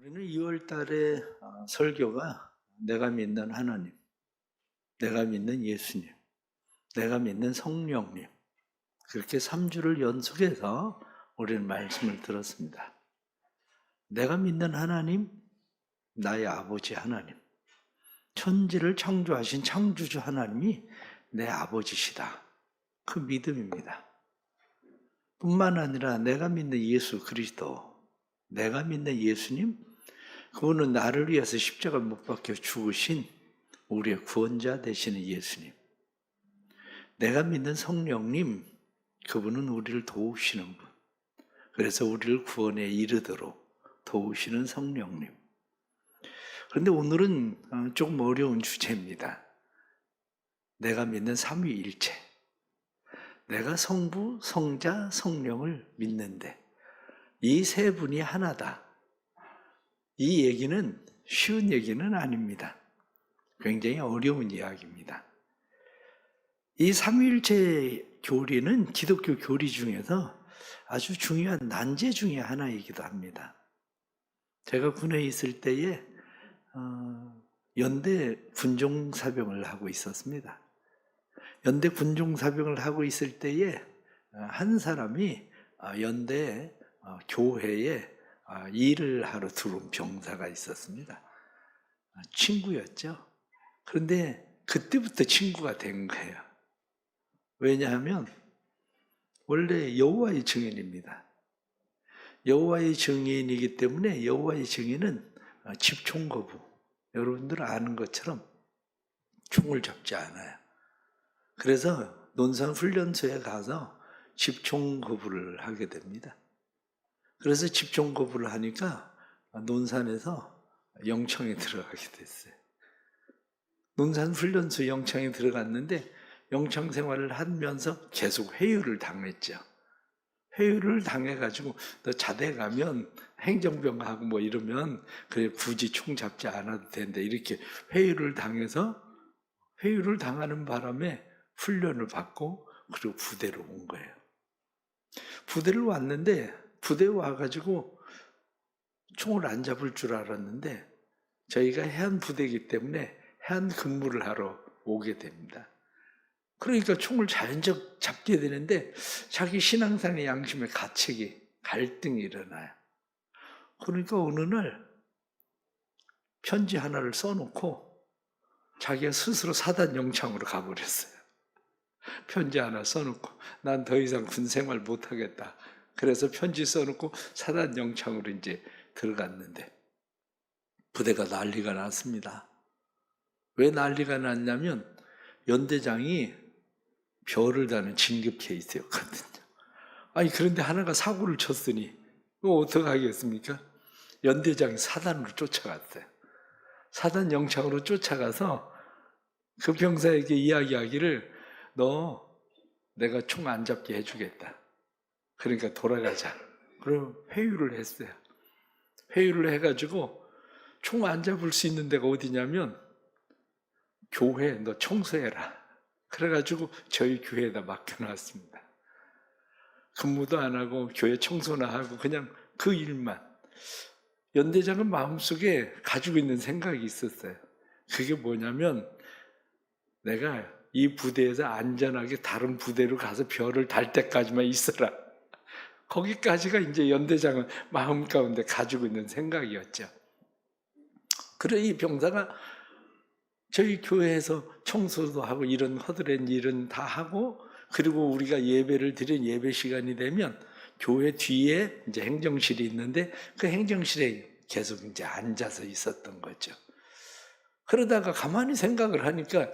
우리는 2월 달에 설교가 내가 믿는 하나님, 내가 믿는 예수님, 내가 믿는 성령님, 그렇게 3주를 연속해서 우리는 말씀을 들었습니다. 내가 믿는 하나님, 나의 아버지 하나님, 천지를 창조하신 창조주 하나님이 내 아버지시다. 그 믿음입니다. 뿐만 아니라 내가 믿는 예수 그리스도, 내가 믿는 예수님, 그분은 나를 위해서 십자가 못 박혀 죽으신 우리의 구원자 되시는 예수님. 내가 믿는 성령님, 그분은 우리를 도우시는 분. 그래서 우리를 구원에 이르도록 도우시는 성령님. 그런데 오늘은 조금 어려운 주제입니다. 내가 믿는 삼위일체. 내가 성부, 성자, 성령을 믿는데 이 세 분이 하나다. 이 얘기는 쉬운 얘기는 아닙니다. 굉장히 어려운 이야기입니다. 이 삼위일체 교리는 기독교 교리 중에서 아주 중요한 난제 중에 하나이기도 합니다. 제가 군에 있을 때에 연대 군종사병을 하고 있었습니다. 연대 군종사병을 하고 있을 때에 한 사람이 연대 교회에 일을 하러 들어온 병사가 있었습니다. 친구였죠. 그런데 그때부터 친구가 된 거예요. 왜냐하면 원래 여호와의 증인입니다. 여호와의 증인이기 때문에 여호와의 증인은 집총 거부. 여러분들 아는 것처럼 총을 잡지 않아요. 그래서 논산 훈련소에 가서 집총 거부를 하게 됩니다. 그래서 집총 거부를 하니까 논산에서 영창에 들어가게 됐어요. 논산 훈련소 영창에 들어갔는데 영창 생활을 하면서 계속 회유를 당했죠. 회유를 당해가지고 너 자대 가면 행정병하고 뭐 이러면 그래 굳이 총 잡지 않아도 된다. 이렇게 회유를 당해서 회유를 당하는 바람에 훈련을 받고 그리고 부대로 온 거예요. 부대를 왔는데 부대에 와가지고 총을 안 잡을 줄 알았는데 저희가 해안 부대이기 때문에 해안 근무를 하러 오게 됩니다. 그러니까 총을 자연적 잡게 되는데 자기 신앙상의 양심의 가책이 갈등이 일어나요. 그러니까 어느 날 편지 하나를 써놓고 자기가 스스로 사단 영창으로 가버렸어요. 편지 하나 써놓고 난 더 이상 군 생활 못하겠다. 그래서 편지 써놓고 사단 영창으로 이제 들어갔는데 부대가 난리가 났습니다. 왜 난리가 났냐면 연대장이 별을 다는 진급 케이스였거든요. 아니 그런데 하나가 사고를 쳤으니 그거 어떡하겠습니까? 연대장이 사단으로 쫓아갔어요. 사단 영창으로 쫓아가서 그 병사에게 이야기하기를 너 내가 총 안 잡게 해주겠다. 그러니까 돌아가자. 그럼 회유를 했어요. 회유를 해가지고 총 안 잡을 수 있는 데가 어디냐면 교회 너 청소해라. 그래가지고 저희 교회에다 맡겨놨습니다. 근무도 안 하고 교회 청소나 하고 그냥 그 일만. 연대장은 마음속에 가지고 있는 생각이 있었어요. 그게 뭐냐면 내가 이 부대에서 안전하게 다른 부대로 가서 별을 달 때까지만 있어라. 거기까지가 이제 연대장은 마음 가운데 가지고 있는 생각이었죠. 그래 이 병사가 저희 교회에서 청소도 하고 이런 허드렛 일은 다 하고 그리고 우리가 예배를 드린 예배 시간이 되면 교회 뒤에 이제 행정실이 있는데 그 행정실에 계속 이제 앉아서 있었던 거죠. 그러다가 가만히 생각을 하니까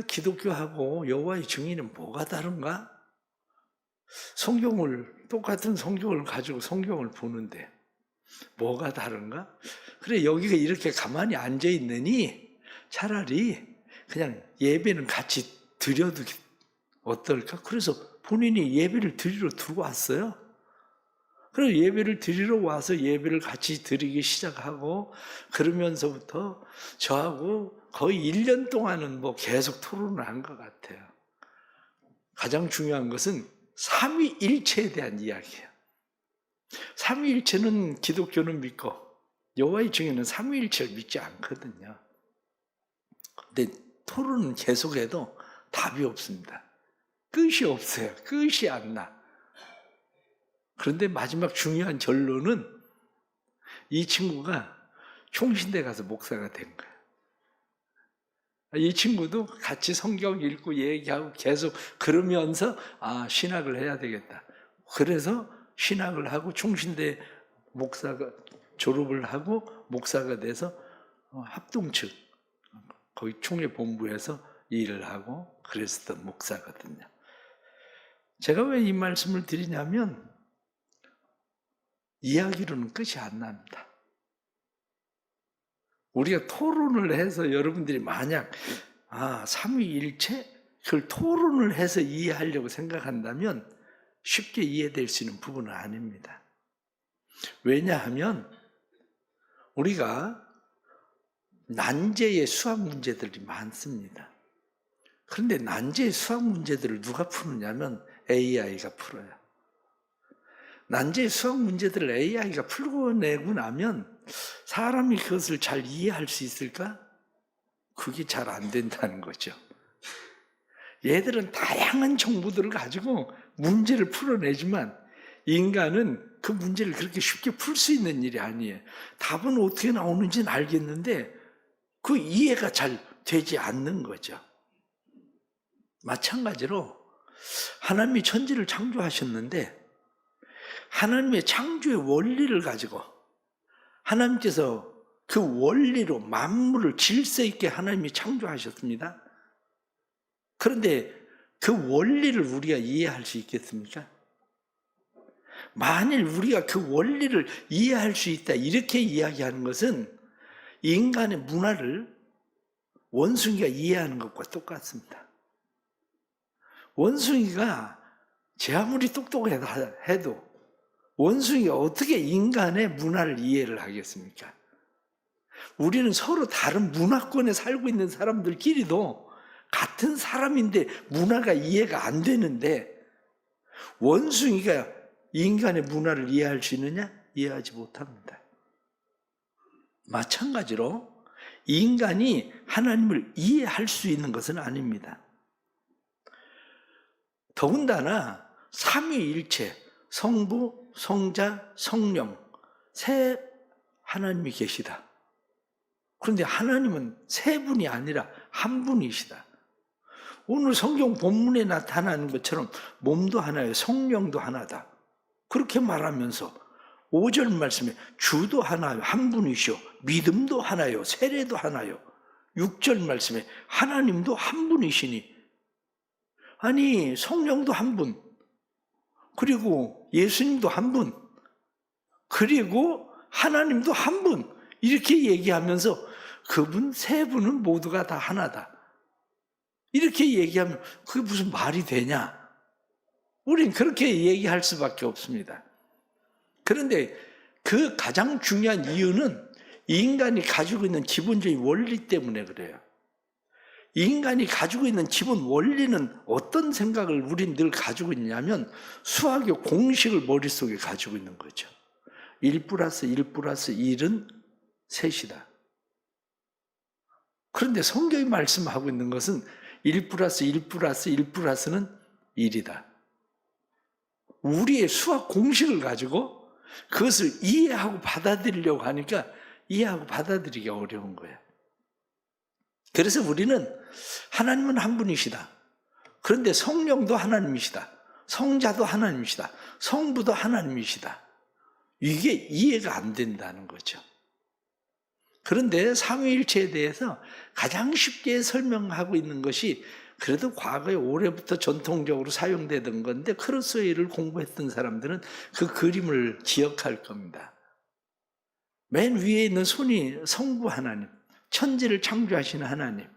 기독교하고 여호와의 증인은 뭐가 다른가? 똑같은 성경을 가지고 성경을 보는데 뭐가 다른가? 그래 여기가 이렇게 가만히 앉아 있느니 차라리 그냥 예배는 같이 드려도 어떨까? 그래서 본인이 예배를 드리러 들어왔어요. 그래서 예배를 드리러 와서 예배를 같이 드리기 시작하고 그러면서부터 저하고 거의 1년 동안은 뭐 계속 토론을 한 것 같아요. 가장 중요한 것은 삼위일체에 대한 이야기예요. 삼위일체는 기독교는 믿고 여호와의 증인은 삼위일체를 믿지 않거든요. 근데 토론은 계속해도 답이 없습니다. 끝이 없어요. 끝이 안 나. 그런데 마지막 중요한 결론은 이 친구가 총신대 가서 목사가 된 거예요. 이 친구도 같이 성경 읽고 얘기하고 계속 그러면서 신학을 해야 되겠다. 그래서 신학을 하고 총신대 목사가 졸업을 하고 목사가 돼서 합동측 거기 총회본부에서 일을 하고 그랬었던 목사거든요. 제가 왜 이 말씀을 드리냐면 이야기로는 끝이 안 납니다. 우리가 토론을 해서 여러분들이 만약 삼위일체? 그걸 토론을 해서 이해하려고 생각한다면 쉽게 이해될 수 있는 부분은 아닙니다. 왜냐하면 우리가 난제의 수학 문제들이 많습니다. 그런데 난제의 수학 문제들을 누가 푸느냐면 AI가 풀어요. 난제의 수학 문제들을 AI가 풀어내고 나면 사람이 그것을 잘 이해할 수 있을까? 그게 잘 안 된다는 거죠. 얘들은 다양한 정보들을 가지고 문제를 풀어내지만 인간은 그 문제를 그렇게 쉽게 풀 수 있는 일이 아니에요. 답은 어떻게 나오는지는 알겠는데 그 이해가 잘 되지 않는 거죠. 마찬가지로 하나님이 천지를 창조하셨는데 하나님의 창조의 원리를 가지고 하나님께서 그 원리로 만물을 질서 있게 하나님이 창조하셨습니다. 그런데 그 원리를 우리가 이해할 수 있겠습니까? 만일 우리가 그 원리를 이해할 수 있다 이렇게 이야기하는 것은 인간의 문화를 원숭이가 이해하는 것과 똑같습니다. 원숭이가 제 아무리 똑똑해도 원숭이가 어떻게 인간의 문화를 이해를 하겠습니까? 우리는 서로 다른 문화권에 살고 있는 사람들끼리도 같은 사람인데 문화가 이해가 안 되는데 원숭이가 인간의 문화를 이해할 수 있느냐? 이해하지 못합니다. 마찬가지로 인간이 하나님을 이해할 수 있는 것은 아닙니다. 더군다나 삼위일체, 성부, 성자, 성령 세 하나님이 계시다. 그런데 하나님은 세 분이 아니라 한 분이시다. 오늘 성경 본문에 나타나는 것처럼 몸도 하나요, 성령도 하나다. 그렇게 말하면서 5절 말씀에 주도 하나요, 한 분이시오. 믿음도 하나요, 세례도 하나요. 6절 말씀에 하나님도 한 분이시니 아니 성령도 한 분, 그리고 예수님도 한 분, 그리고 하나님도 한 분 이렇게 얘기하면서 그분 세 분은 모두가 다 하나다. 이렇게 얘기하면 그게 무슨 말이 되냐? 우린 그렇게 얘기할 수밖에 없습니다. 그런데 그 가장 중요한 이유는 인간이 가지고 있는 기본적인 원리 때문에 그래요. 인간이 가지고 있는 기본 원리는 어떤 생각을 우린 늘 가지고 있냐면 수학의 공식을 머릿속에 가지고 있는 거죠. 1 플러스 1 플러스 1은 셋이다. 그런데 성경이 말씀하고 있는 것은 1 플러스 1 플러스 1 플러스는 1이다. 우리의 수학 공식을 가지고 그것을 이해하고 받아들이려고 하니까 이해하고 받아들이기 어려운 거예요. 그래서 우리는 하나님은 한 분이시다. 그런데 성령도 하나님이시다. 성자도 하나님이시다. 성부도 하나님이시다. 이게 이해가 안 된다는 거죠. 그런데 삼위일체에 대해서 가장 쉽게 설명하고 있는 것이 그래도 과거에 오래부터 전통적으로 사용되던 건데 크로스웨이를 공부했던 사람들은 그 그림을 기억할 겁니다. 맨 위에 있는 손이 성부 하나님, 천지를 창조하시는 하나님,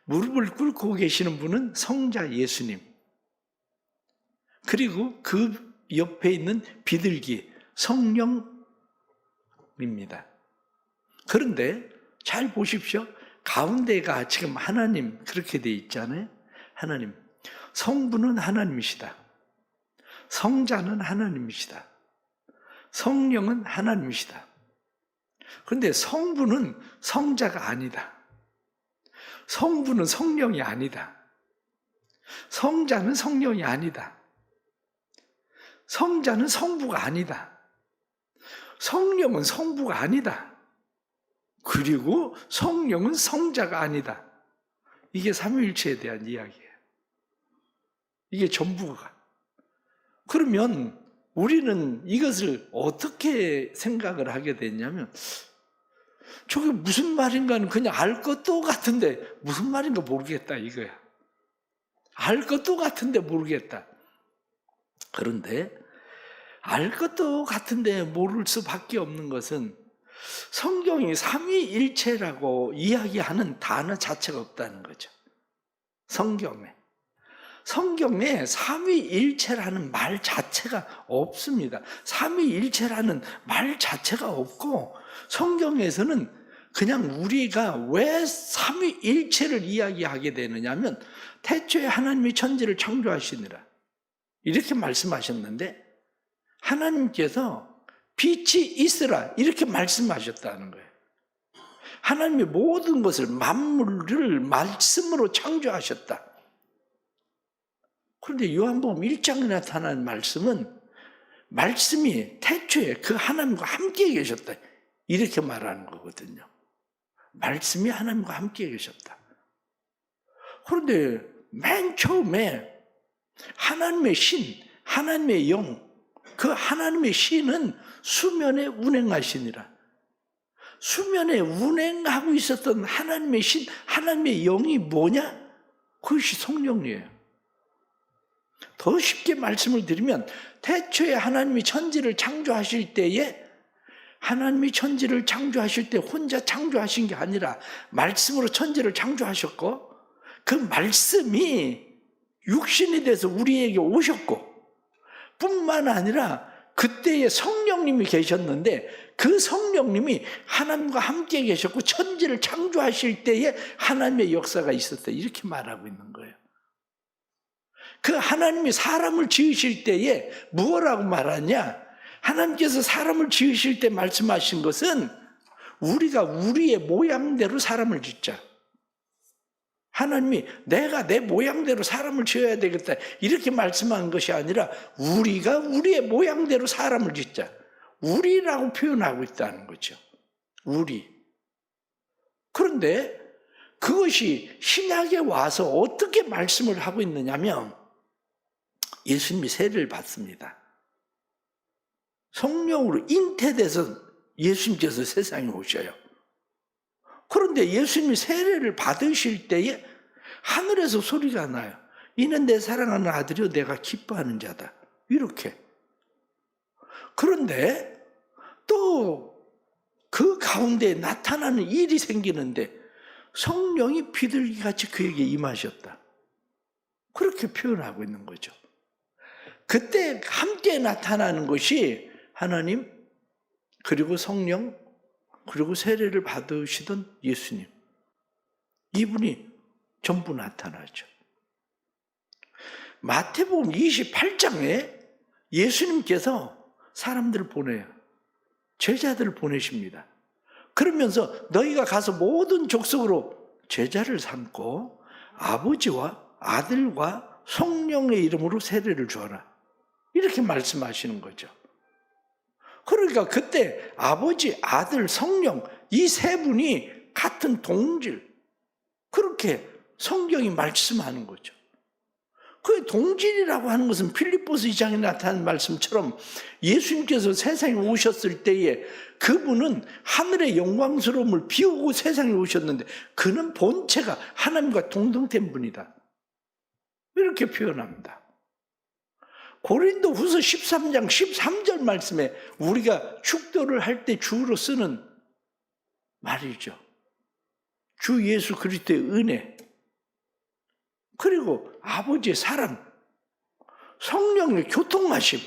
무릎을 꿇고 계시는 분은 성자 예수님, 그리고 그 옆에 있는 비둘기 성령입니다. 그런데 잘 보십시오. 가운데가 지금 하나님 그렇게 돼 있잖아요. 하나님, 성부는 하나님이시다. 성자는 하나님이시다. 성령은 하나님이시다. 그런데 성부는 성자가 아니다. 성부는 성령이 아니다. 성자는 성령이 아니다. 성자는 성부가 아니다. 성령은 성부가 아니다. 그리고 성령은 성자가 아니다. 이게 삼위일체에 대한 이야기예요. 이게 전부가. 그러면 우리는 이것을 어떻게 생각을 하게 됐냐면, 저게 무슨 말인가는 그냥 알 것도 같은데 무슨 말인가 모르겠다 이거야. 알 것도 같은데 모르겠다. 그런데 알 것도 같은데 모를 수밖에 없는 것은 성경이 삼위일체라고 이야기하는 단어 자체가 없다는 거죠. 성경에 삼위일체라는 말 자체가 없습니다. 삼위일체라는 말 자체가 없고, 성경에서는 그냥 우리가 왜 삼위일체를 이야기하게 되느냐면, 태초에 하나님이 천지를 창조하시니라 이렇게 말씀하셨는데, 하나님께서 빛이 있으라 이렇게 말씀하셨다는 거예요. 하나님이 모든 것을, 만물을 말씀으로 창조하셨다. 그런데 요한복음 1장에 나타난 말씀은, 말씀이 태초에 그 하나님과 함께 계셨다 이렇게 말하는 거거든요. 말씀이 하나님과 함께 계셨다. 그런데 맨 처음에 하나님의 신, 하나님의 영, 그 하나님의 신은 수면에 운행하시니라. 수면에 운행하고 있었던 하나님의 신, 하나님의 영이 뭐냐? 그것이 성령이에요. 더 쉽게 말씀을 드리면, 태초에 하나님이 천지를 창조하실 때에, 하나님이 천지를 창조하실 때 혼자 창조하신 게 아니라 말씀으로 천지를 창조하셨고, 그 말씀이 육신이 돼서 우리에게 오셨고, 뿐만 아니라 그때에 성령님이 계셨는데, 그 성령님이 하나님과 함께 계셨고 천지를 창조하실 때에 하나님의 역사가 있었다 이렇게 말하고 있는 거예요. 그 하나님이 사람을 지으실 때에 무엇라고 말하냐? 하나님께서 사람을 지으실 때 말씀하신 것은, 우리가 우리의 모양대로 사람을 짓자. 하나님이 내가 내 모양대로 사람을 지어야 되겠다 이렇게 말씀한 것이 아니라, 우리가 우리의 모양대로 사람을 짓자, 우리라고 표현하고 있다는 거죠. 우리. 그런데 그것이 신약에 와서 어떻게 말씀을 하고 있느냐면, 예수님이 세례를 받습니다. 성령으로 잉태돼서 예수님께서 세상에 오셔요. 그런데 예수님이 세례를 받으실 때에 하늘에서 소리가 나요. 이는 내 사랑하는 아들이요 내가 기뻐하는 자다. 이렇게. 그런데 또 그 가운데 나타나는 일이 생기는데, 성령이 비둘기같이 그에게 임하셨다. 그렇게 표현하고 있는 거죠. 그때 함께 나타나는 것이 하나님, 그리고 성령, 그리고 세례를 받으시던 예수님, 이분이 전부 나타나죠. 마태복음 28장에 예수님께서 사람들을 보내요. 제자들을 보내십니다. 그러면서 너희가 가서 모든 족속으로 제자를 삼고 아버지와 아들과 성령의 이름으로 세례를 주어라 이렇게 말씀하시는 거죠. 그러니까 그때 아버지, 아들, 성령 이 세 분이 같은 동질, 그렇게 성경이 말씀하는 거죠. 그 동질이라고 하는 것은 필립보스 2장에 나타난 말씀처럼, 예수님께서 세상에 오셨을 때에 그분은 하늘의 영광스러움을 비우고 세상에 오셨는데, 그는 본체가 하나님과 동등된 분이다 이렇게 표현합니다. 고린도후서 13장 13절 말씀에 우리가 축도를 할 때 주로 쓰는 말이죠. 주 예수 그리스도의 은혜, 그리고 아버지의 사랑, 성령의 교통하심,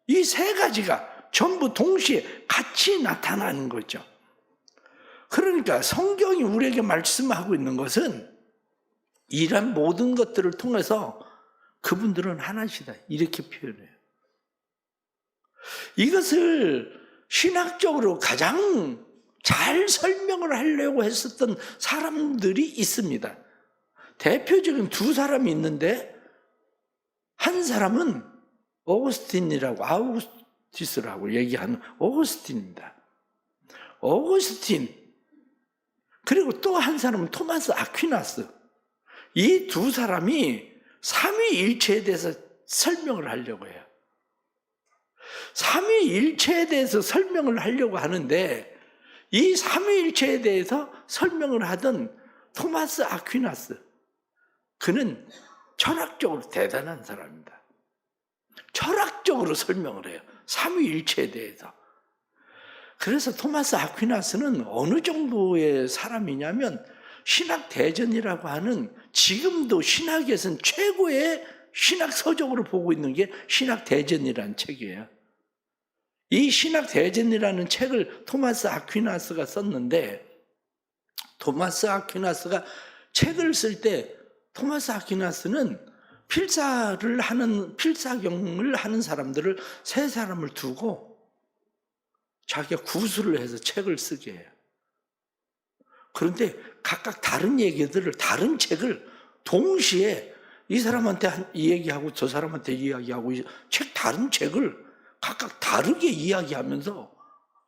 이 세 가지가 전부 동시에 같이 나타나는 거죠. 그러니까 성경이 우리에게 말씀하고 있는 것은, 이런 모든 것들을 통해서 그분들은 하나시다 이렇게 표현해요. 이것을 신학적으로 가장 잘 설명을 하려고 했었던 사람들이 있습니다. 대표적인 두 사람이 있는데, 한 사람은 오거스틴이라고, 아우구스티스라고 얘기하는 오거스틴입니다. 오거스틴. 그리고 또 한 사람은 토마스 아퀴나스. 이 두 사람이 삼위일체에 대해서 설명을 하려고 해요. 삼위일체에 대해서 설명을 하려고 하는데, 이 삼위일체에 대해서 설명을 하던 토마스 아퀴나스, 그는 철학적으로 대단한 사람입니다. 철학적으로 설명을 해요. 삼위일체에 대해서. 그래서 토마스 아퀴나스는 어느 정도의 사람이냐면, 신학대전이라고 하는, 지금도 신학에서는 최고의 신학 서적으로 보고 있는 게 신학대전이라는 책이에요. 이 신학대전이라는 책을 토마스 아퀴나스가 썼는데, 토마스 아퀴나스가 책을 쓸 때 토마스 아퀴나스는 필사경을 하는 사람들을 세 사람을 두고 자기가 구술을 해서 책을 쓰게 해요. 그런데 각각 다른 얘기들을, 다른 책을 동시에 이 사람한테 이 얘기하고 저 사람한테 이야기하고, 다른 책을 각각 다르게 이야기하면서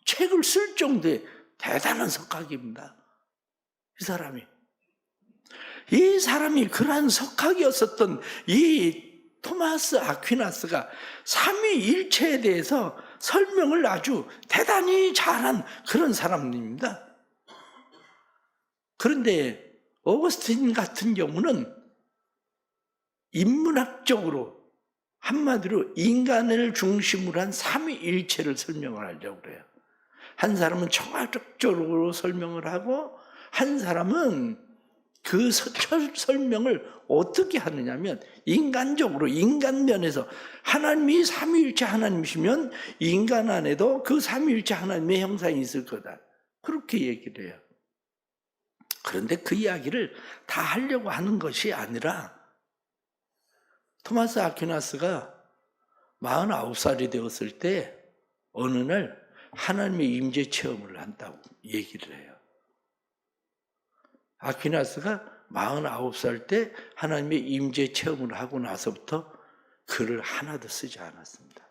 책을 쓸 정도의 대단한 석학입니다. 이 사람이 그러한 석학이었었던 이 토마스 아퀴나스가 삼위일체에 대해서 설명을 아주 대단히 잘한 그런 사람입니다. 그런데 오거스틴 같은 경우는 인문학적으로, 한마디로 인간을 중심으로 한 삼위일체를 설명을 하려고 그래요. 한 사람은 청학적으로 설명을 하고, 한 사람은 그 설명을 어떻게 하느냐면, 인간적으로, 인간면에서 하나님이 삼위일체 하나님이시면 인간 안에도 그 삼위일체 하나님의 형상이 있을 거다, 그렇게 얘기를 해요. 그런데 그 이야기를 다 하려고 하는 것이 아니라, 토마스 아퀴나스가 49살이 되었을 때 어느 날 하나님의 임재 체험을 한다고 얘기를 해요. 아퀴나스가 49살 때 하나님의 임재 체험을 하고 나서부터 글을 하나도 쓰지 않았습니다.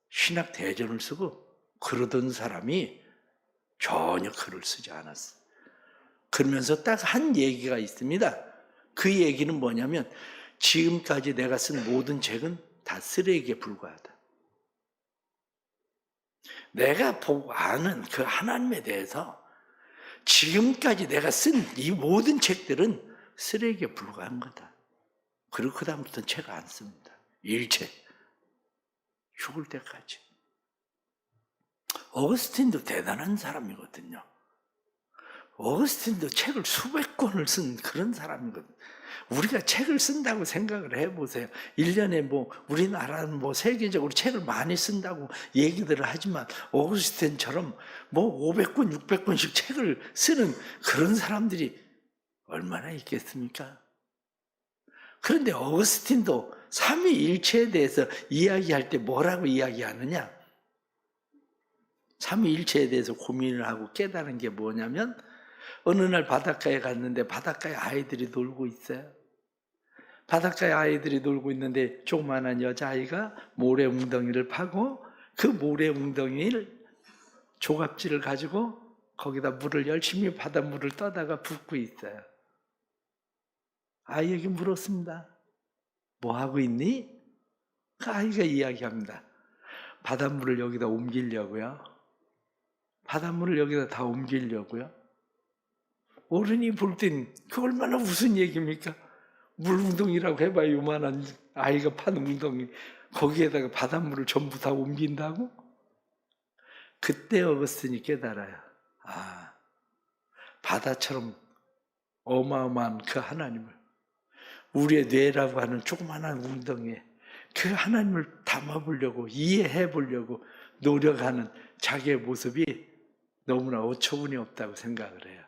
신학 대전을 쓰고 그러던 사람이 전혀 글을 쓰지 않았어요. 그러면서 딱 한 얘기가 있습니다. 그 얘기는 뭐냐면, 지금까지 내가 쓴 모든 책은 다 쓰레기에 불과하다. 내가 보고 아는 그 하나님에 대해서 지금까지 내가 쓴 이 모든 책들은 쓰레기에 불과한 거다. 그리고 그 다음부터는 책 안 씁니다. 일체. 죽을 때까지. 오거스틴도 대단한 사람이거든요. 오거스틴도 책을 수백 권을 쓴 그런 사람이거든요. 우리가 책을 쓴다고 생각을 해보세요. 1년에 우리나라는 세계적으로 책을 많이 쓴다고 얘기들을 하지만, 오거스틴처럼 500권, 600권씩 책을 쓰는 그런 사람들이 얼마나 있겠습니까? 그런데 오거스틴도 삼위일체에 대해서 이야기할 때 뭐라고 이야기하느냐? 삼위일체에 대해서 고민을 하고 깨달은 게 뭐냐면, 어느 날 바닷가에 갔는데 바닷가에 아이들이 놀고 있어요. 바닷가에 아이들이 놀고 있는데 조그마한 여자아이가 모래 웅덩이를 파고, 그 모래 웅덩이를 조갑질을 가지고 거기다 물을 열심히 바닷물을 떠다가 붓고 있어요. 아이에게 물었습니다. 뭐 하고 있니? 그 아이가 이야기합니다. 바닷물을 여기다 옮기려고요. 바닷물을 여기다 다 옮기려고요. 어른이 볼 땐 그 얼마나 무슨 얘기입니까? 물웅덩이라고 해봐야 요만한 아이가 판 웅덩이, 거기에다가 바닷물을 전부 다 옮긴다고? 그때 오거스틴이 깨달아요. 바다처럼 어마어마한 그 하나님을, 우리의 뇌라고 하는 조그마한 웅덩이에 그 하나님을 담아보려고, 이해해보려고 노력하는 자기의 모습이 너무나 어처구니 없다고 생각을 해요.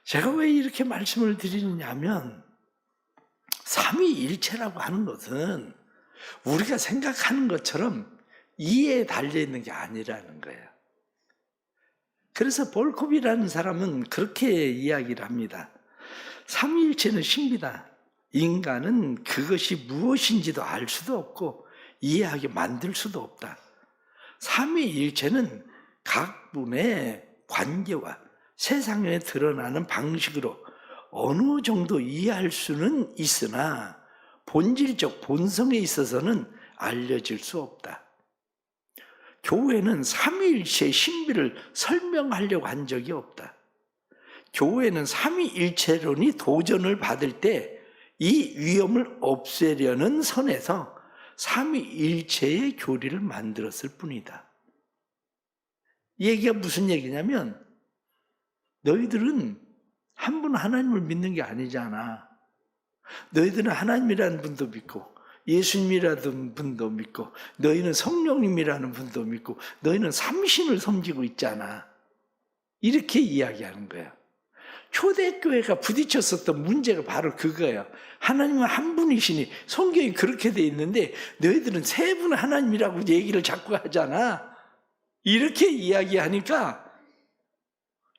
제가 왜 이렇게 말씀을 드리느냐 하면, 삼위일체라고 하는 것은 우리가 생각하는 것처럼 이해에 달려있는 게 아니라는 거예요. 그래서 볼컵이라는 사람은 그렇게 이야기를 합니다. 삼위일체는 신비다. 인간은 그것이 무엇인지도 알 수도 없고 이해하게 만들 수도 없다. 삼위일체는 각 분의 관계와 세상에 드러나는 방식으로 어느 정도 이해할 수는 있으나 본질적 본성에 있어서는 알려질 수 없다. 교회는 삼위일체의 신비를 설명하려고 한 적이 없다. 교회는 삼위일체론이 도전을 받을 때 이 위험을 없애려는 선에서 삼위일체의 교리를 만들었을 뿐이다. 이 얘기가 무슨 얘기냐면 너희들은 한 분 하나님을 믿는 게 아니잖아. 너희들은 하나님이라는 분도 믿고 예수님이라는 분도 믿고 너희는 성령님이라는 분도 믿고 너희는 삼신을 섬기고 있잖아. 이렇게 이야기하는 거야. 초대교회가 부딪혔었던 문제가 바로 그거예요. 하나님은 한 분이시니 성경이 그렇게 돼 있는데 너희들은 세 분 하나님이라고 얘기를 자꾸 하잖아. 이렇게 이야기하니까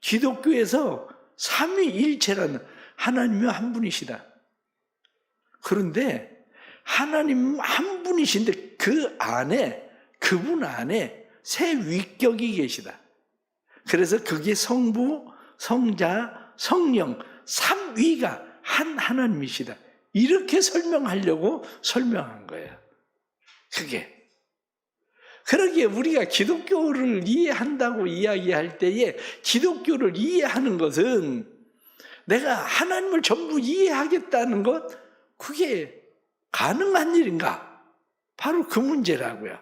기독교에서 삼위일체라는 하나님이 한 분이시다. 그런데 하나님 한 분이신데 그 안에 그분 안에 세 위격이 계시다. 그래서 그게 성부, 성자, 성령, 삼위가 한 하나님이시다. 이렇게 설명하려고 설명한 거예요. 그게. 그러기에 우리가 기독교를 이해한다고 이야기할 때에 기독교를 이해하는 것은 내가 하나님을 전부 이해하겠다는 것, 그게 가능한 일인가? 바로 그 문제라고요.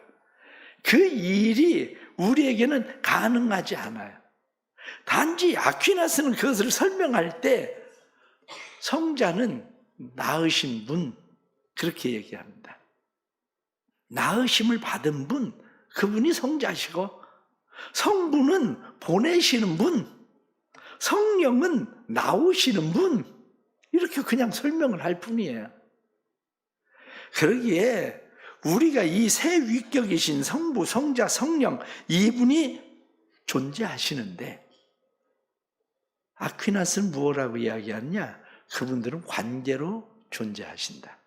그 일이 우리에게는 가능하지 않아요. 단지 아퀴나스는 그것을 설명할 때 성자는 낳으신 분, 그렇게 얘기합니다. 낳으심을 받은 분, 그분이 성자시고 성부는 보내시는 분, 성령은 나오시는 분, 이렇게 그냥 설명을 할 뿐이에요. 그러기에 우리가 이 세 위격이신 성부, 성자, 성령 이분이 존재하시는데 아퀴나스는 무엇라고 이야기하느냐? 그분들은 관계로 존재하신다.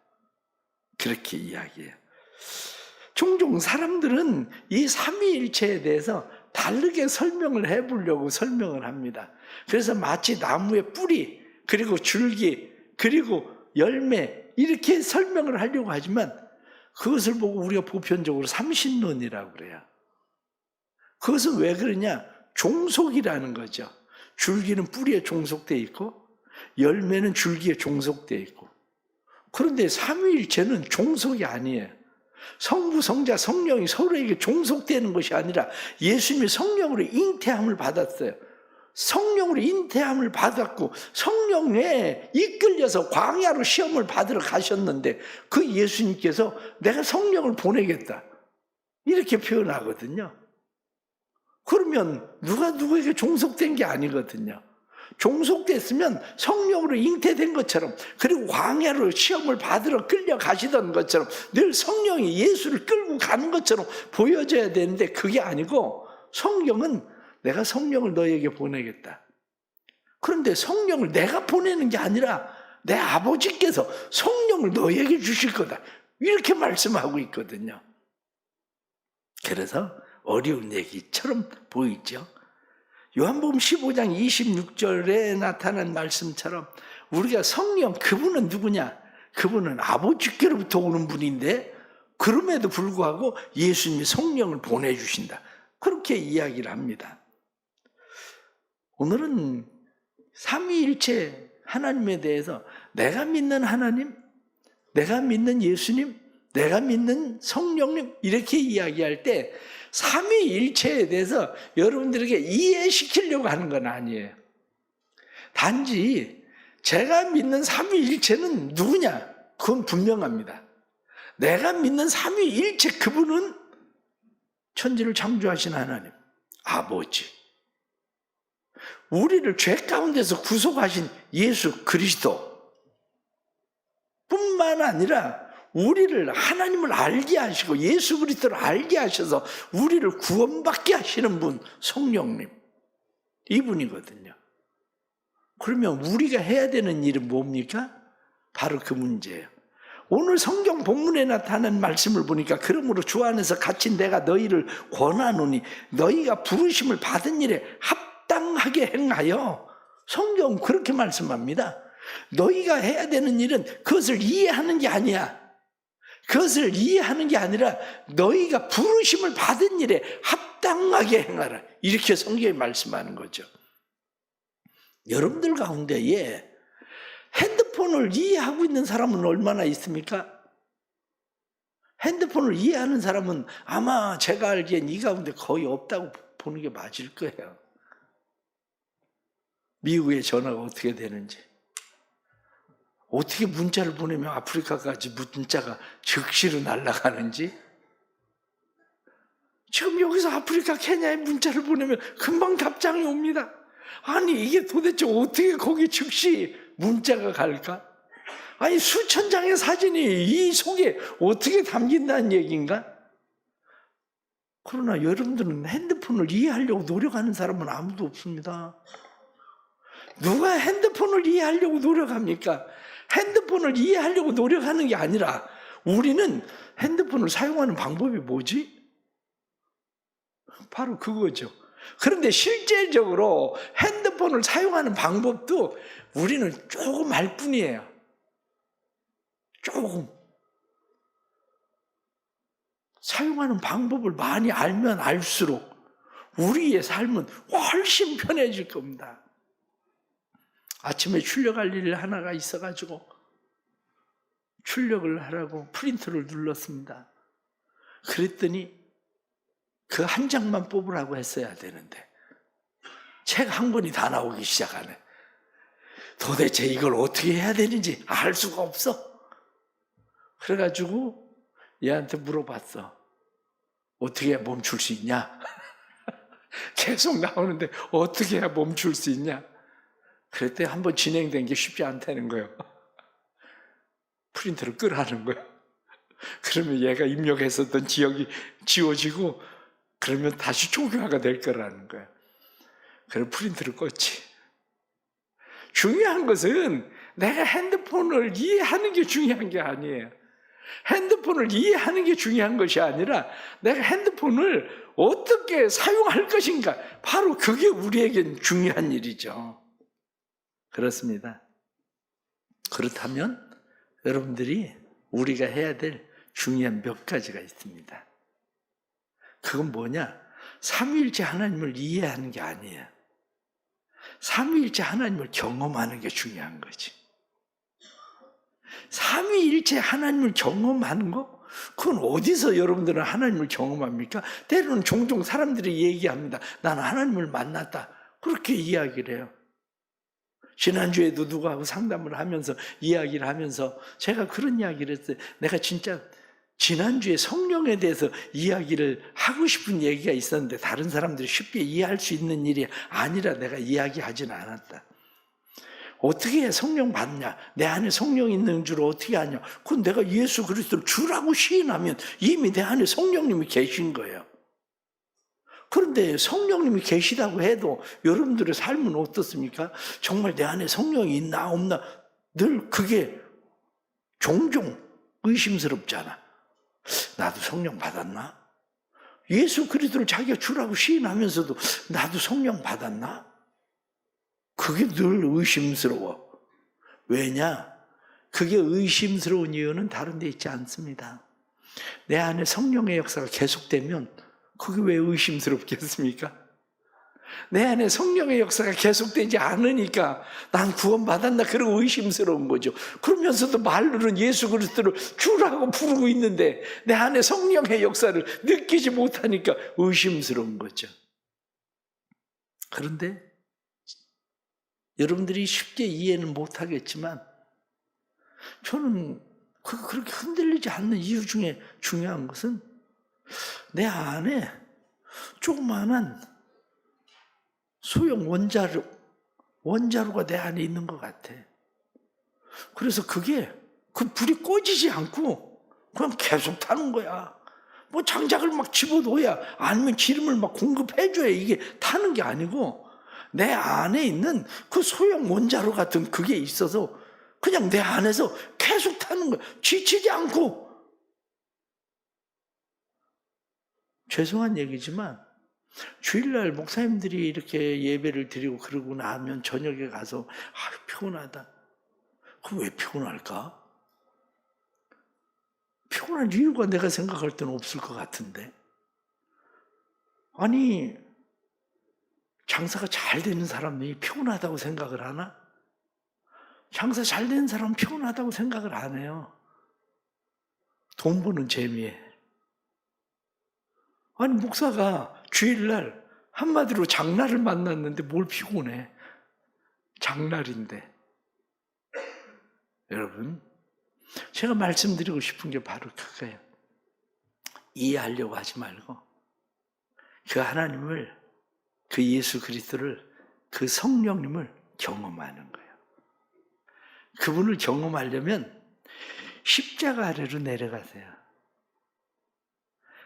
그렇게 이야기해요. 종종 사람들은 이 삼위일체에 대해서 다르게 설명을 해보려고 설명을 합니다. 그래서 마치 나무의 뿌리, 그리고 줄기, 그리고 열매 이렇게 설명을 하려고 하지만 그것을 보고 우리가 보편적으로 삼신론이라고 그래요. 그것은 왜 그러냐? 종속이라는 거죠. 줄기는 뿌리에 종속되어 있고 열매는 줄기에 종속되어 있고. 그런데 삼위일체는 종속이 아니에요. 성부, 성자, 성령이 서로에게 종속되는 것이 아니라 예수님이 성령으로 잉태함을 받았어요. 성령으로 잉태함을 받았고 성령에 이끌려서 광야로 시험을 받으러 가셨는데 그 예수님께서 내가 성령을 보내겠다 이렇게 표현하거든요. 그러면 누가 누구에게 종속된 게 아니거든요. 종속됐으면 성령으로 잉태된 것처럼, 그리고 광야로 시험을 받으러 끌려가시던 것처럼 늘 성령이 예수를 끌고 가는 것처럼 보여져야 되는데 그게 아니고 성령은 내가 성령을 너에게 보내겠다. 그런데 성령을 내가 보내는 게 아니라 내 아버지께서 성령을 너에게 주실 거다. 이렇게 말씀하고 있거든요. 그래서 어려운 얘기처럼 보이죠. 요한복음 15장 26절에 나타난 말씀처럼 우리가 성령, 그분은 누구냐? 그분은 아버지께로부터 오는 분인데 그럼에도 불구하고 예수님이 성령을 보내주신다. 그렇게 이야기를 합니다. 오늘은 삼위일체 하나님에 대해서 내가 믿는 하나님, 내가 믿는 예수님, 내가 믿는 성령님 이렇게 이야기할 때 삼위일체에 대해서 여러분들에게 이해시키려고 하는 건 아니에요. 단지 제가 믿는 삼위일체는 누구냐? 그건 분명합니다. 내가 믿는 삼위일체 그분은 천지를 창조하신 하나님, 아버지, 우리를 죄 가운데서 구속하신 예수 그리스도 뿐만 아니라 우리를 하나님을 알게 하시고 예수 그리스도를 알게 하셔서 우리를 구원받게 하시는 분, 성령님. 이분이거든요. 그러면 우리가 해야 되는 일은 뭡니까? 바로 그 문제예요. 오늘 성경 본문에 나타난 말씀을 보니까 그러므로 주 안에서 갇힌 내가 너희를 권하노니 너희가 부르심을 받은 일에 합당하게 행하여, 성경은 그렇게 말씀합니다. 너희가 해야 되는 일은 그것을 이해하는 게 아니야. 그것을 이해하는 게 아니라 너희가 부르심을 받은 일에 합당하게 행하라. 이렇게 성경이 말씀하는 거죠. 여러분들 가운데에 핸드폰을 이해하고 있는 사람은 얼마나 있습니까? 핸드폰을 이해하는 사람은 아마 제가 알기엔 이 가운데 거의 없다고 보는 게 맞을 거예요. 미국의 전화가 어떻게 되는지, 어떻게 문자를 보내면 아프리카까지 문자가 즉시로 날아가는지, 지금 여기서 아프리카 케냐에 문자를 보내면 금방 답장이 옵니다. 아니 이게 도대체 어떻게 거기 즉시 문자가 갈까? 아니 수천 장의 사진이 이 속에 어떻게 담긴다는 얘기인가? 그러나 여러분들은 핸드폰을 이해하려고 노력하는 사람은 아무도 없습니다. 누가 핸드폰을 이해하려고 노력합니까? 핸드폰을 이해하려고 노력하는 게 아니라 우리는 핸드폰을 사용하는 방법이 뭐지? 바로 그거죠. 그런데 실제적으로 핸드폰을 사용하는 방법도 우리는 조금 알 뿐이에요. 조금. 사용하는 방법을 많이 알면 알수록 우리의 삶은 훨씬 편해질 겁니다. 아침에 출력할 일 하나가 있어가지고 출력을 하라고 프린터를 눌렀습니다. 그랬더니 그 한 장만 뽑으라고 했어야 되는데 책 한 권이 다 나오기 시작하네. 도대체 이걸 어떻게 해야 되는지 알 수가 없어. 그래가지고 얘한테 물어봤어. 어떻게 해야 멈출 수 있냐? 계속 나오는데 어떻게 해야 멈출 수 있냐? 그랬더니 한번 진행된 게 쉽지 않다는 거예요. 프린터를 끄라는 거예요. 그러면 얘가 입력했었던 지역이 지워지고 그러면 다시 초기화가 될 거라는 거예요. 그래서 프린터를 껐지. 중요한 것은 내가 핸드폰을 이해하는 게 중요한 게 아니에요. 핸드폰을 이해하는 게 중요한 것이 아니라 내가 핸드폰을 어떻게 사용할 것인가, 바로 그게 우리에겐 중요한 일이죠. 그렇습니다. 그렇다면 여러분들이 우리가 해야 될 중요한 몇 가지가 있습니다. 그건 뭐냐? 삼위일체 하나님을 이해하는 게 아니에요. 삼위일체 하나님을 경험하는 게 중요한 거지. 삼위일체 하나님을 경험하는 거? 그건 어디서 여러분들은 하나님을 경험합니까? 때로는 종종 사람들이 얘기합니다. 나는 하나님을 만났다. 그렇게 이야기를 해요. 지난주에도 누구하고 상담을 하면서 이야기를 하면서 제가 그런 이야기를 했어요. 내가 진짜 지난주에 성령에 대해서 이야기를 하고 싶은 얘기가 있었는데 다른 사람들이 쉽게 이해할 수 있는 일이 아니라 내가 이야기하지는 않았다. 어떻게 해야 성령 받냐? 내 안에 성령이 있는 줄 어떻게 아냐? 그건 내가 예수 그리스도를 주라고 시인하면 이미 내 안에 성령님이 계신 거예요. 그런데 성령님이 계시다고 해도 여러분들의 삶은 어떻습니까? 정말 내 안에 성령이 있나 없나 늘 그게 종종 의심스럽잖아. 나도 성령 받았나? 예수 그리스도를 자기가 주라고 시인하면서도 나도 성령 받았나? 그게 늘 의심스러워. 왜냐? 그게 의심스러운 이유는 다른 데 있지 않습니다. 내 안에 성령의 역사가 계속되면 그게 왜 의심스럽겠습니까? 내 안에 성령의 역사가 계속되지 않으니까 난 구원받았나 그런 의심스러운 거죠. 그러면서도 말로는 예수 그리스도를 주라고 부르고 있는데 내 안에 성령의 역사를 느끼지 못하니까 의심스러운 거죠. 그런데 여러분들이 쉽게 이해는 못하겠지만 저는 그렇게 흔들리지 않는 이유 중에 중요한 것은 내 안에 조그마한 소형 원자로가 내 안에 있는 것 같아. 그래서 그 불이 꺼지지 않고 그냥 계속 타는 거야. 뭐 장작을 막 집어넣어야, 아니면 기름을 막 공급해줘야 이게 타는 게 아니고, 내 안에 있는 그 소형 원자로 같은 그게 있어서 그냥 내 안에서 계속 타는 거야. 지치지 않고. 죄송한 얘기지만 주일날 목사님들이 이렇게 예배를 드리고 그러고 나면 저녁에 가서 피곤하다. 그럼 왜 피곤할까? 피곤한 이유가 내가 생각할 때는 없을 것 같은데. 아니, 장사가 잘 되는 사람이 피곤하다고 생각을 하나? 장사 잘 되는 사람은 피곤하다고 생각을 안 해요. 돈 버는 재미에. 아니, 목사가 주일날 한마디로 장날을 만났는데 뭘 피곤해. 장날인데. 여러분, 제가 말씀드리고 싶은 게 바로 그거예요. 이해하려고 하지 말고 그 하나님을, 그 예수 그리스도를, 그 성령님을 경험하는 거예요. 그분을 경험하려면 십자가 아래로 내려가세요.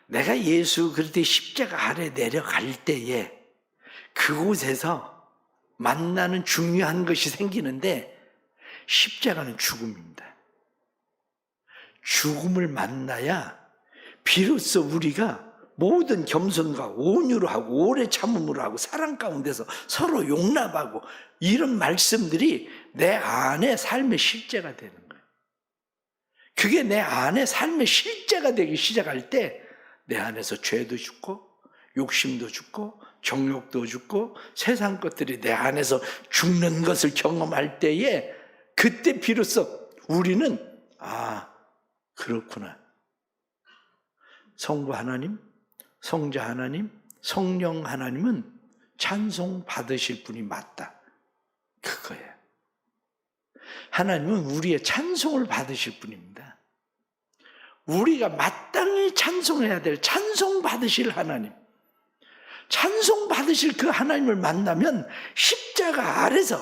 내가 예수 그리스도의 십자가 아래 내려갈 때에 그곳에서 만나는 중요한 것이 생기는데, 십자가는 죽음입니다. 죽음을 만나야 비로소 우리가 모든 겸손과 온유로 하고 오래 참음으로 하고 사랑 가운데서 서로 용납하고, 이런 말씀들이 내 안에 삶의 실제가 되는 거예요. 그게 내 안에 삶의 실제가 되기 시작할 때 내 안에서 죄도 죽고 욕심도 죽고 정욕도 죽고 세상 것들이 내 안에서 죽는 것을 경험할 때에, 그때 비로소 우리는 그렇구나. 성부 하나님, 성자 하나님, 성령 하나님은 찬송 받으실 분이 맞다. 그거예요. 하나님은 우리의 찬송을 받으실 분입니다. 우리가 마땅히 찬송해야 될 찬송 받으실 하나님, 찬송 받으실 그 하나님을 만나면 십자가 아래서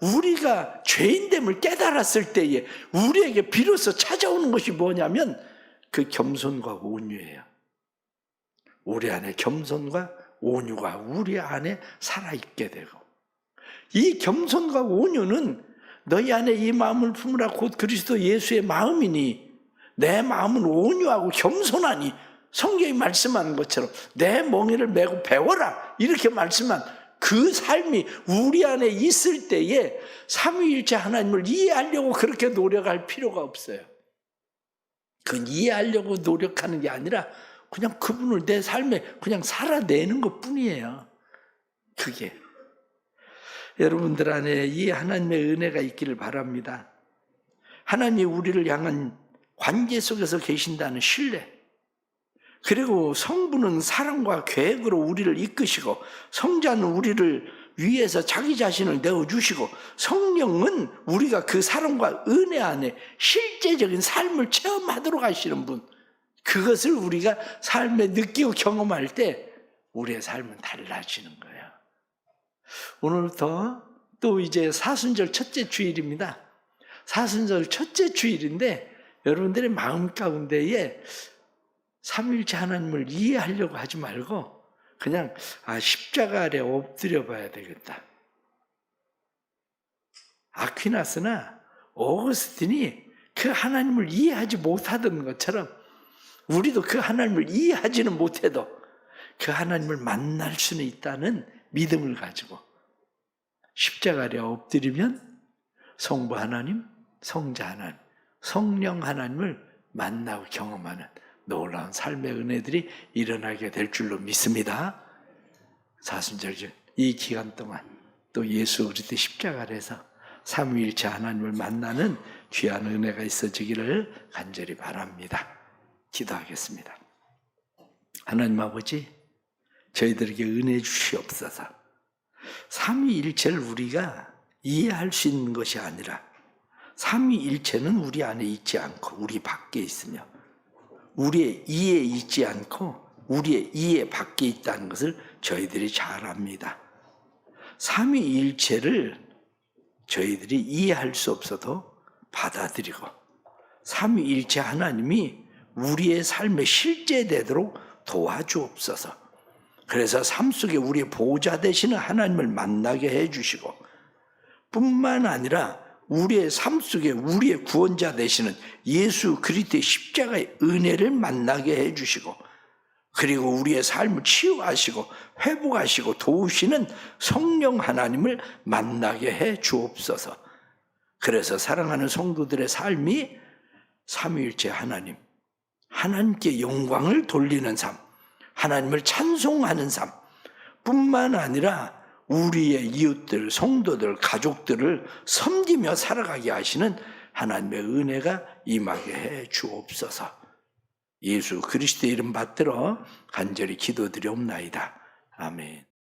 우리가 죄인됨을 깨달았을 때에 우리에게 비로소 찾아오는 것이 뭐냐면 그 겸손과 온유예요. 우리 안에 겸손과 온유가 우리 안에 살아있게 되고, 이 겸손과 온유는 너희 안에 이 마음을 품으라 곧 그리스도 예수의 마음이니, 내 마음은 온유하고 겸손하니, 성경이 말씀하는 것처럼 내 멍에를 메고 배워라 이렇게 말씀한 그 삶이 우리 안에 있을 때에 삼위일체 하나님을 이해하려고 그렇게 노력할 필요가 없어요. 그건 이해하려고 노력하는 게 아니라 그냥 그분을 내 삶에 그냥 살아내는 것뿐이에요. 그게 여러분들 안에 이 하나님의 은혜가 있기를 바랍니다. 하나님이 우리를 향한 관계 속에서 계신다는 신뢰, 그리고 성부는 사랑과 계획으로 우리를 이끄시고, 성자는 우리를 위해서 자기 자신을 내어주시고, 성령은 우리가 그 사랑과 은혜 안에 실제적인 삶을 체험하도록 하시는 분, 그것을 우리가 삶에 느끼고 경험할 때 우리의 삶은 달라지는 거예요. 오늘부터 또 이제 사순절 첫째 주일입니다. 사순절 첫째 주일인데 여러분들의 마음 가운데에 삼위일체 하나님을 이해하려고 하지 말고 그냥 십자가 아래 엎드려 봐야 되겠다. 아퀴나스나 오거스틴이 그 하나님을 이해하지 못하던 것처럼 우리도 그 하나님을 이해하지는 못해도 그 하나님을 만날 수는 있다는 믿음을 가지고 십자가 아래 엎드리면 성부 하나님, 성자 하나님, 성령 하나님을 만나고 경험하는 놀라운 삶의 은혜들이 일어나게 될 줄로 믿습니다. 사순절 이 기간 동안 또 예수 그리스도의 십자가 아래서 삼위일체 하나님을 만나는 귀한 은혜가 있어지기를 간절히 바랍니다. 기도하겠습니다. 하나님 아버지, 저희들에게 은혜 주시옵소서. 삼위일체를 우리가 이해할 수 있는 것이 아니라 삼위일체는 우리 안에 있지 않고 우리 밖에 있으며 우리의 이해에 있지 않고 우리의 이해 밖에 있다는 것을 저희들이 잘 압니다. 삼위일체를 저희들이 이해할 수 없어도 받아들이고 삼위일체 하나님이 우리의 삶에 실제되도록 도와주옵소서. 그래서 삶 속에 우리의 보호자 되시는 하나님을 만나게 해주시고, 뿐만 아니라 우리의 삶 속에 우리의 구원자 되시는 예수 그리스도의 십자가의 은혜를 만나게 해주시고, 그리고 우리의 삶을 치유하시고 회복하시고 도우시는 성령 하나님을 만나게 해 주옵소서. 그래서 사랑하는 성도들의 삶이 삼위일체 하나님, 하나님께 영광을 돌리는 삶, 하나님을 찬송하는 삶 뿐만 아니라 우리의 이웃들, 성도들, 가족들을 섬기며 살아가게 하시는 하나님의 은혜가 임하게 해 주옵소서. 예수 그리스도의 이름 받들어 간절히 기도드리옵나이다. 아멘.